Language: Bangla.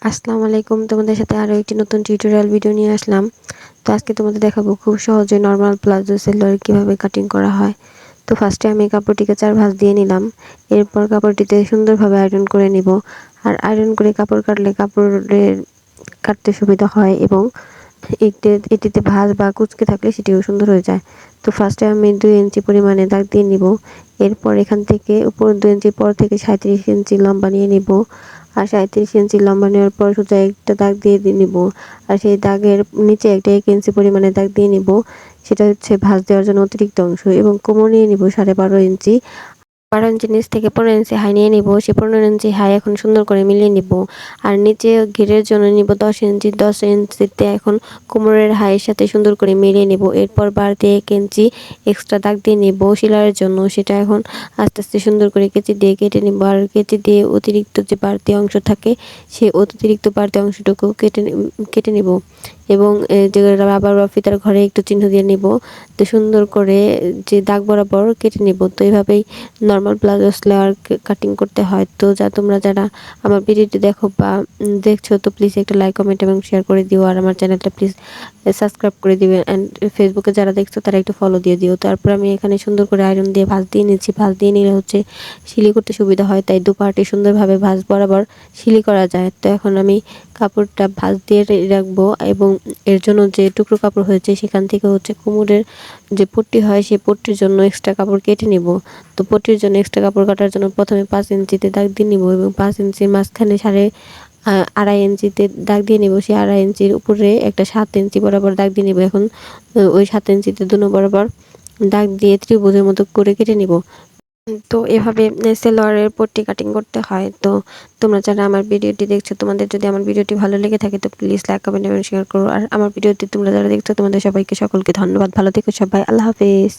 আসসালামু আলাইকুম। তোমাদের সাথে আরও একটি নতুন টিউটোরিয়াল ভিডিও নিয়ে আসলাম। তো আজকে তোমাদের দেখাবো খুব সহজে নরমাল প্লাজো সেলোয়ার কীভাবে কাটিং করা হয়। তো ফার্স্টে আমি কাপড়টিকে 4 ভাঁজ দিয়ে নিলাম। এরপর কাপড়টিতে সুন্দরভাবে আয়রন করে নিব। আর আয়রন করে কাপড় কাটলে কাপড়ের কাটতে সুবিধা হয় এবং এটিতে ভাঁজ বা কুঁচকে থাকলে সেটিও সুন্দর হয়ে যায়। তো ফার্স্টে আমি 2 ইঞ্চি পরিমাণে দাগ দিয়ে নিব। এরপর এখান থেকে উপর 2 ইঞ্চির পর থেকে 37 ইঞ্চি লম্বা নিয়ে নিব। আর 37 ইঞ্চি লম্বা নেওয়ার পর সোজা একটা দাগ দিয়ে নিব। আর সেই দাগের নিচে একটা 1 ইঞ্চি পরিমাণে দাগ দিয়ে নিব। সেটা হচ্ছে ভাঁজ দেওয়ার জন্য অতিরিক্ত অংশ এবং কোমর নিয়ে নিব 12.5 ইঞ্চি। 12 ইঞ্চি নিচ থেকে 15 ইঞ্চি হাই নিয়ে নিব। সেই 15 ইঞ্চি হাই এখন সুন্দর করে মিলিয়ে নিব। আর নিচে ঘেরের জন্য নিব 10 ইঞ্চি। 10 ইঞ্চিতে এখন কোমরের হাইয়ের সাথে সুন্দর করে মিলিয়ে নিব। এরপর বাড়তি 1 ইঞ্চি এক্সট্রা দাগ দিয়ে নিব সেলাইয়ের জন্য। সেটা এখন আস্তে আস্তে সুন্দর করে কেচি দিয়ে কেটে নিব। আর কেচি দিয়ে অতিরিক্ত যে বাড়তি অংশ থাকে সেই অতিরিক্ত বাড়তি অংশটুকু কেটে নিব এবং যে রাবার বা ফিতার ঘরে একটু চিহ্ন দিয়ে নিব। তো সুন্দর করে যে দাগ বরাবর কেটে নিব। তো এইভাবেই নর্মাল প্লাজো সেলোয়ার কাটিং করতে হয়। তো তোমরা যারা আমার ভিডিওটি দেখো বা দেখছো তো প্লিজ একটা লাইক কমেন্ট এবং শেয়ার করে দিও। আর আমার চ্যানেলটা প্লিজ সাবস্ক্রাইব করে দিবে। অ্যান্ড ফেসবুকে যারা দেখছো তারা একটু ফলো দিয়ে দিও। তারপর আমি এখানে সুন্দর করে আয়রন দিয়ে ভাঁজ দিয়ে নিচ্ছি। ভাঁজ দিয়ে নিলে হচ্ছে সিলি করতে সুবিধা হয়, তাই দুপাটি সুন্দরভাবে ভাঁজ বরাবর সিলি করা যায়। তো এখন আমি কাপড়টা ভাঁজ দিয়ে রাখবো এবং এর জন্য যে টুকরো কাপড় হয়েছে সেখান থেকে হচ্ছে কোমরের যে পট্টি হয় সেই পট্টির জন্য এক্সট্রা কাপড় কেটে নিব। তো পট্টির জন্য এক্সট্রা কাপড় কাটার জন্য প্রথমে 5 ইঞ্চিতে দাগ দিয়ে নিব এবং 5 ইঞ্চির মাঝখানে আড়াই ইঞ্চিতে দাগ দিয়ে নিব। সেই আড়াই ইঞ্চির উপরে একটা 7 ইঞ্চি বরাবর দাগ দিয়ে নিব। এখন ওই 7 ইঞ্চিতে দুনো বরাবর দাগ দিয়ে ত্রিভুজের মতো করে কেটে নিব। তো এভাবে সেলোয়ারের পট্টি কাটিং করতে হয়। তো তোমরা যারা আমার ভিডিওটি দেখছো তোমাদের যদি আমার ভিডিওটি ভালো লেগে থাকে তো প্লিজ লাইক কমেন্ট এবং শেয়ার করো। আর আমার ভিডিওটি তোমরা যারা দেখছো তোমাদের সকলকে ধন্যবাদ। ভালো থেকো সবাই। আল্লাহ হাফেজ।